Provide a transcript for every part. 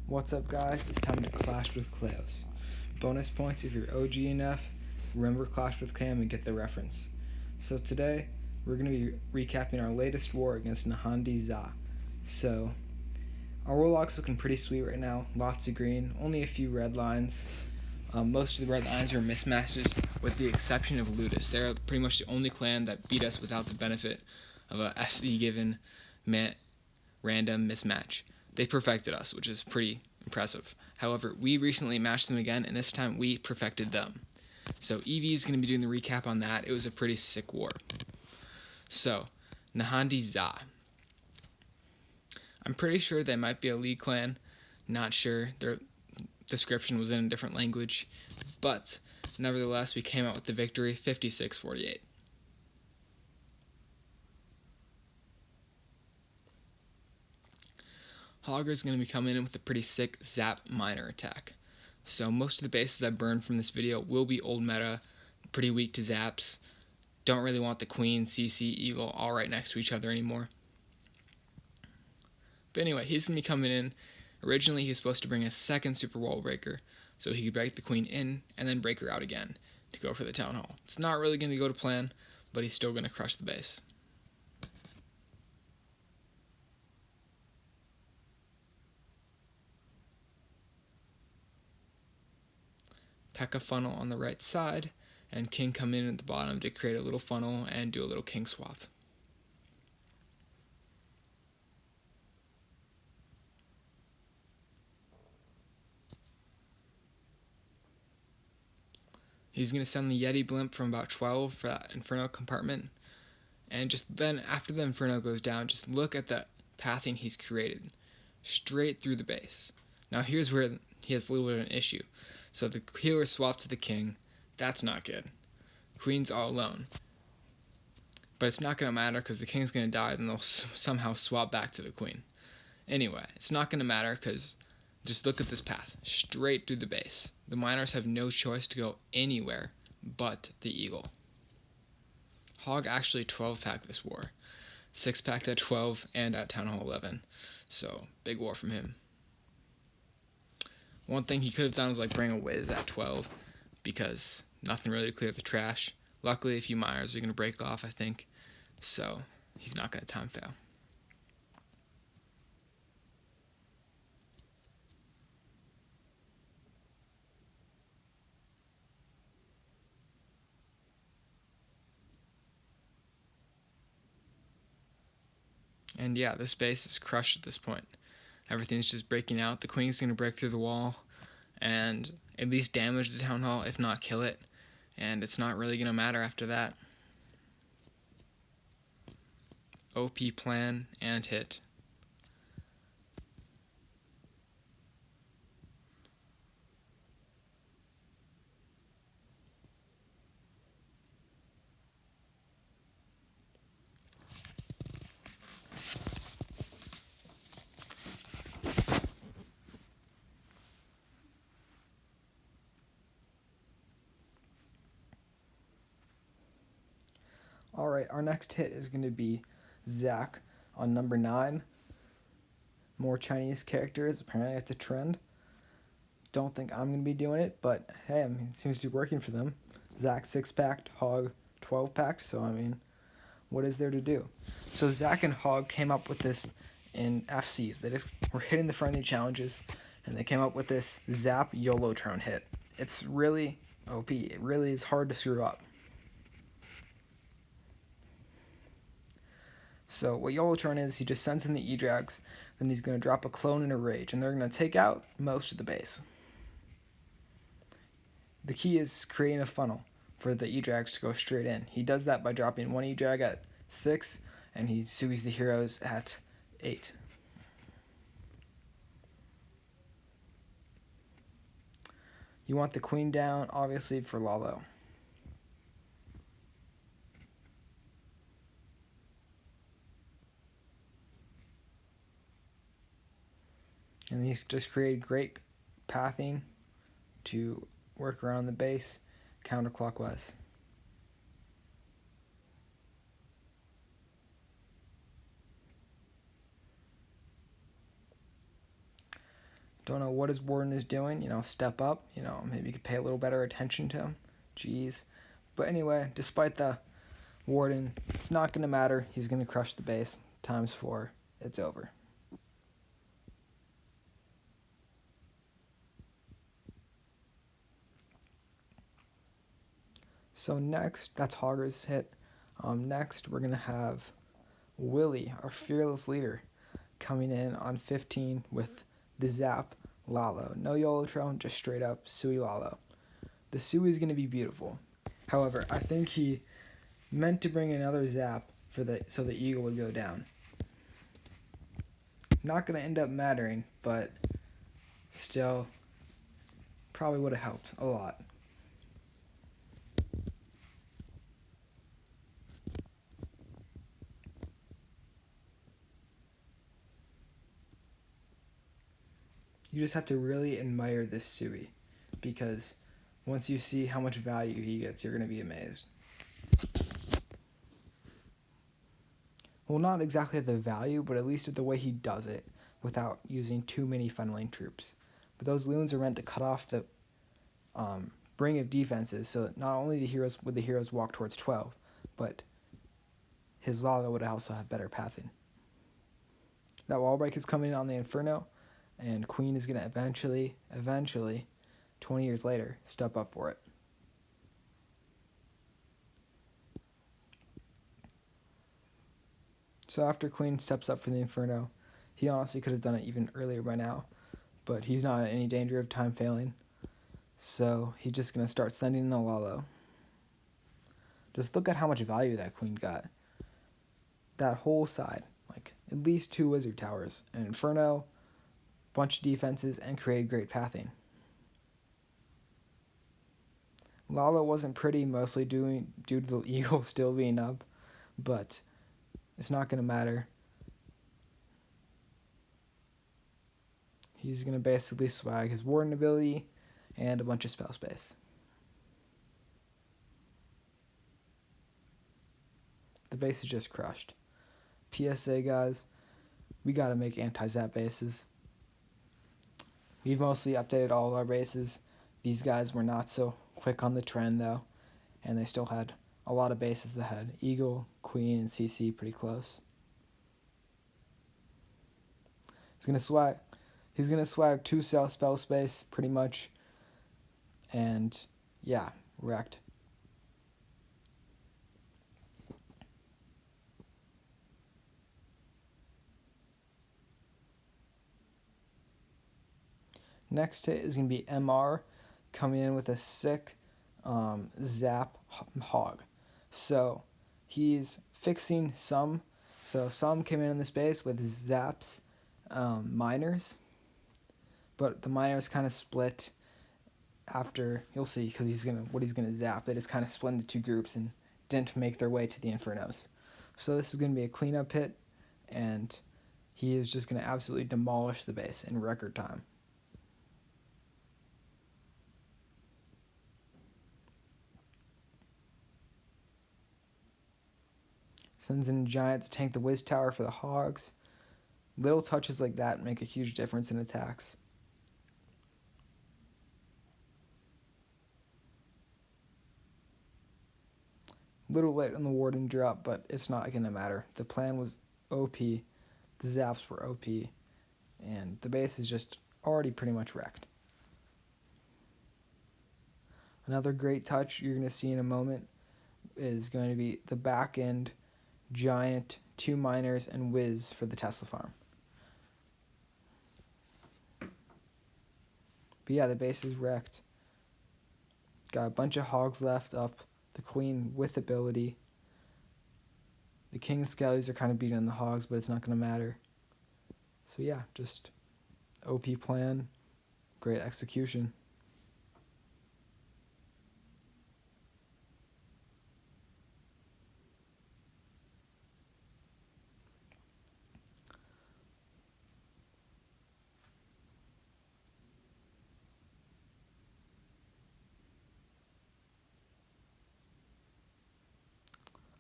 What's up, guys? It's time to clash with Kleos. Bonus points if you're OG enough. Remember Clash with Cam and get the reference. So today, we're going to be recapping our latest war against Nhandei ZAP. So, our warlock's looking pretty sweet right now. Lots of green, only a few red lines. Most of the red lines are mismatches, with the exception of Ludus. They're pretty much the only clan that beat us without the benefit of a SD given random mismatch. They perfected us, which is pretty impressive. However, we recently matched them again, and this time we perfected them. So Evie is going to be doing the recap on that. It was a pretty sick war. So, Nhandei ZAP. I'm pretty sure they might be a league clan. Not sure. Their description was in a different language. But, nevertheless, we came out with the victory, 56-48. Hogger's going to be coming in with a pretty sick ZAP minor attack. So most of the bases I burned from this video will be old meta, pretty weak to ZAPs. Don't really want the Queen, CC, Eagle all right next to each other anymore. But anyway, he's going to be coming in. Originally, he was supposed to bring a second super wall breaker, so he could break the Queen in and then break her out again to go for the Town Hall. It's not really going to go to plan, but he's still going to crush the base. P.E.K.K.A funnel on the right side, and King come in at the bottom to create a little funnel and do a little King swap. He's going to send the Yeti blimp from about 12 for that Inferno compartment, and just then after the Inferno goes down, just look at the pathing he's created, straight through the base. Now here's where he has a little bit of an issue. So the healer swapped to the King. That's not good. Queen's all alone. But it's not going to matter because the King's going to die, and they'll somehow swap back to the Queen. Anyway, it's not going to matter because just look at this path. Straight through the base. The miners have no choice to go anywhere but the Eagle. Hog actually 12-packed this war. 6-packed at 12 and at Town Hall 11. So, big war from him. One thing he could have done was bring a Wiz at 12 because nothing really to clear the trash. Luckily, a few miners are going to break off, I think, so he's not going to time fail. And yeah, this base is crushed at this point. Everything's just breaking out. The Queen's going to break through the wall and at least damage the Town Hall, if not kill it. And it's not really going to matter after that. OP plan and hit. Alright, our next hit is going to be Zach on number 9. More Chinese characters, apparently it's a trend. Don't think I'm going to be doing it, but hey, I mean, it seems to be working for them. Zach 6-packed, Hog 12-packed, so I mean, what is there to do? So Zach and Hog came up with this in FCs. They just were hitting the friendly challenges, and they came up with this ZAP YOLO-tron hit. It's really OP. It really is hard to screw up. So what YOLO-tron is, he just sends in the E-Drags, then he's going to drop a clone and a rage, and they're going to take out most of the base. The key is creating a funnel for the E-Drags to go straight in. He does that by dropping one E-Drag at 6, and he sues the heroes at 8. You want the Queen down, obviously, for Lalo. And he's just created great pathing to work around the base counterclockwise. Don't know what his warden is doing. Step up. Maybe you could pay a little better attention to him. Jeez. But anyway, despite the warden, it's not going to matter. He's going to crush the base. Times 4. It's over. So next, that's Hogger's hit. Next, we're going to have Willie, our fearless leader, coming in on 15 with the ZAP Lalo. No YOLO trail, just straight up Sui Lalo. The Sui is going to be beautiful. However, I think he meant to bring another ZAP so the Eagle would go down. Not going to end up mattering, but still probably would have helped a lot. You just have to really admire this Sui, because once you see how much value he gets, you're going to be amazed. Well, not exactly at the value, but at least at the way he does it without using too many funneling troops. But those loons are meant to cut off the bring of defenses, so that not only would the heroes walk towards 12, but his Lalo would also have better pathing. That wall break is coming in on the Inferno, and Queen is going to eventually, 20 years later, step up for it. So after Queen steps up for the Inferno, he honestly could have done it even earlier by now, but he's not in any danger of time failing. So he's just going to start sending the Lalo. Just look at how much value that Queen got. That whole side, like at least 2 Wizard Towers, an Inferno, bunch of defenses, and created great pathing. Lalo wasn't pretty, mostly due to the Eagle still being up, but it's not going to matter. He's going to basically swag his Warden ability and a bunch of spell space. The base is just crushed. PSA, guys, we got to make anti-zap bases. We've mostly updated all of our bases. These guys were not so quick on the trend, though, and they still had a lot of bases that had Eagle, Queen, and CC pretty close. He's gonna swag 2 cell spell space pretty much, and yeah, wrecked. Next hit is gonna be MR coming in with a sick Zap Hog. So he's fixing some. So some came in the space with Zap's miners, but the miners kind of split after, you'll see, because he's gonna zap. They just kind of split into 2 groups and didn't make their way to the Infernos. So this is gonna be a cleanup hit, and he is just gonna absolutely demolish the base in record time. Sends in a Giant to tank the Wiz Tower for the Hogs. Little touches like that make a huge difference in attacks. Little late on the Warden drop, but it's not going to matter. The plan was OP, the Zaps were OP, and the base is just already pretty much wrecked. Another great touch you're going to see in a moment is going to be the back end Giant, 2 miners, and Wiz for the Tesla farm. But yeah, the base is wrecked. Got a bunch of Hogs left up. The Queen with ability. The King and Skellies are kind of beating the Hogs, but it's not going to matter. So yeah, just OP plan, great execution.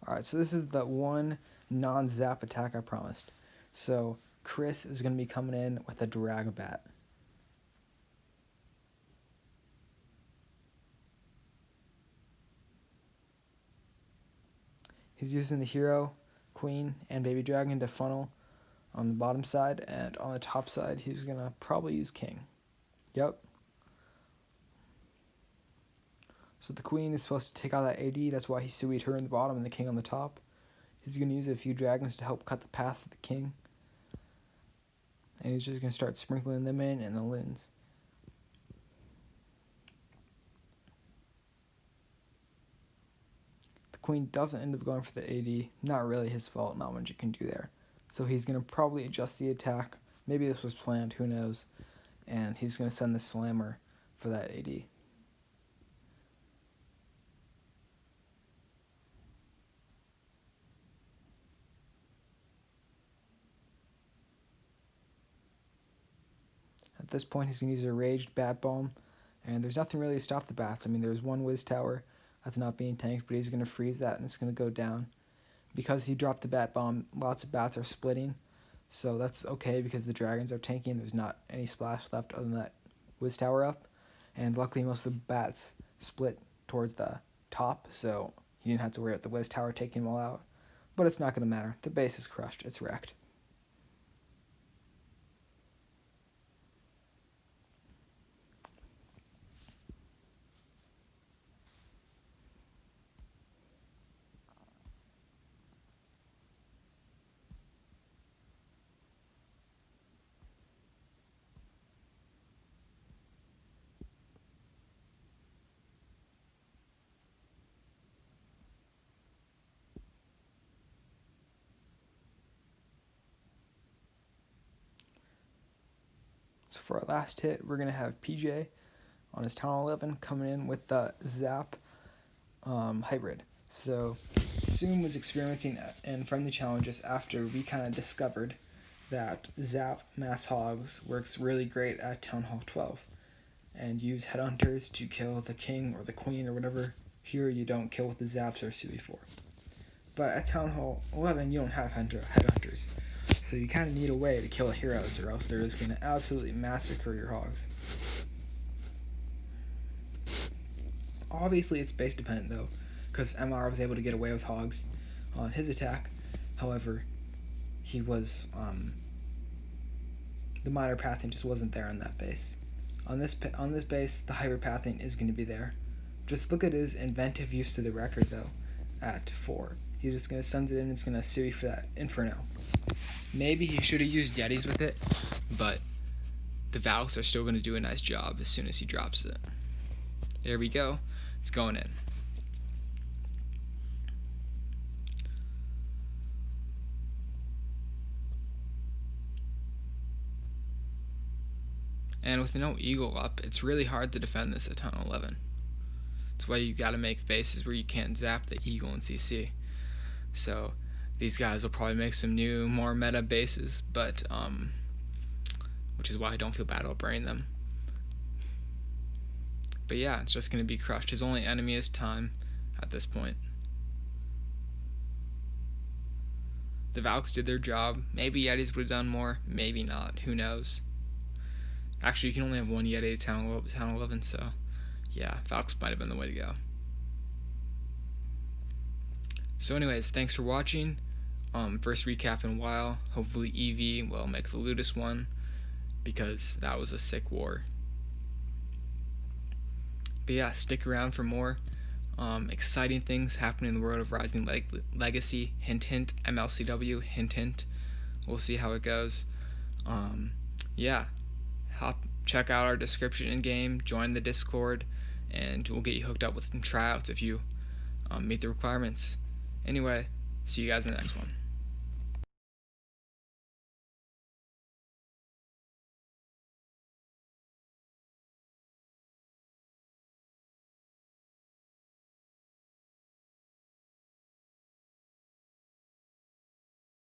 Alright, so this is the one non-zap attack I promised. So Chris is going to be coming in with a Drag Bat. He's using the hero, queen, and baby dragon to funnel on the bottom side, and on the top side he's going to probably use king. Yep. So the queen is supposed to take out that AD, that's why he suied her in the bottom and the king on the top. He's going to use a few dragons to help cut the path for the king. And he's just going to start sprinkling them in and the loons. The queen doesn't end up going for the AD. Not really his fault, not much you can do there. So he's going to probably adjust the attack. Maybe this was planned, who knows. And he's going to send the slammer for that AD. At this point, he's going to use a raged bat bomb, and there's nothing really to stop the bats. I mean, there's one whiz tower that's not being tanked, but he's going to freeze that, and it's going to go down. Because he dropped the bat bomb, lots of bats are splitting, so that's okay because the dragons are tanking. There's not any splash left other than that whiz tower up, and luckily most of the bats split towards the top, so he didn't have to worry about the whiz tower taking them all out. But it's not going to matter. The base is crushed. It's wrecked. So for our last hit, we're going to have PJ on his Town 11 coming in with the ZAP hybrid. So Soom was experimenting in friendly challenges after we kind of discovered that ZAP Mass Hogs works really great at Town Hall 12 and use headhunters to kill the king or the queen or whatever hero you don't kill with the zaps or Sui for. But at Town Hall 11 you don't have headhunters. So you kind of need a way to kill heroes or else they're just going to absolutely massacre your hogs. Obviously it's base dependent though, because MR was able to get away with hogs on his attack. However, he was, the minor pathing just wasn't there on that base. On this base, the hyper pathing is going to be there. Just look at his inventive use of the record though, at 4. He's just going to send it in, it's going to Sui for that Inferno. Maybe he should have used Yetis with it, but the Valks are still going to do a nice job as soon as he drops it. There we go. It's going in. And with no eagle up, it's really hard to defend this at Town 11. That's why you gotta make bases where you can't zap the eagle and CC. So these guys will probably make some new, more meta bases, but which is why I don't feel bad about burning them. But yeah, it's just gonna be crushed. His only enemy is time at this point. The Valks did their job. Maybe Yetis would have done more, maybe not. Who knows? Actually, you can only have one Yeti at Town 11, so yeah, Valks might have been the way to go. So anyways, thanks for watching. First recap in a while. Hopefully EV will make the Ludus one, because that was a sick war. But yeah, stick around for more exciting things happening in the world of Rising Legacy. Hint hint, MLCW, hint hint. We'll see how it goes. Yeah, check out our description in game, join the Discord, and we'll get you hooked up with some tryouts if you meet the requirements. Anyway, see you guys in the next one.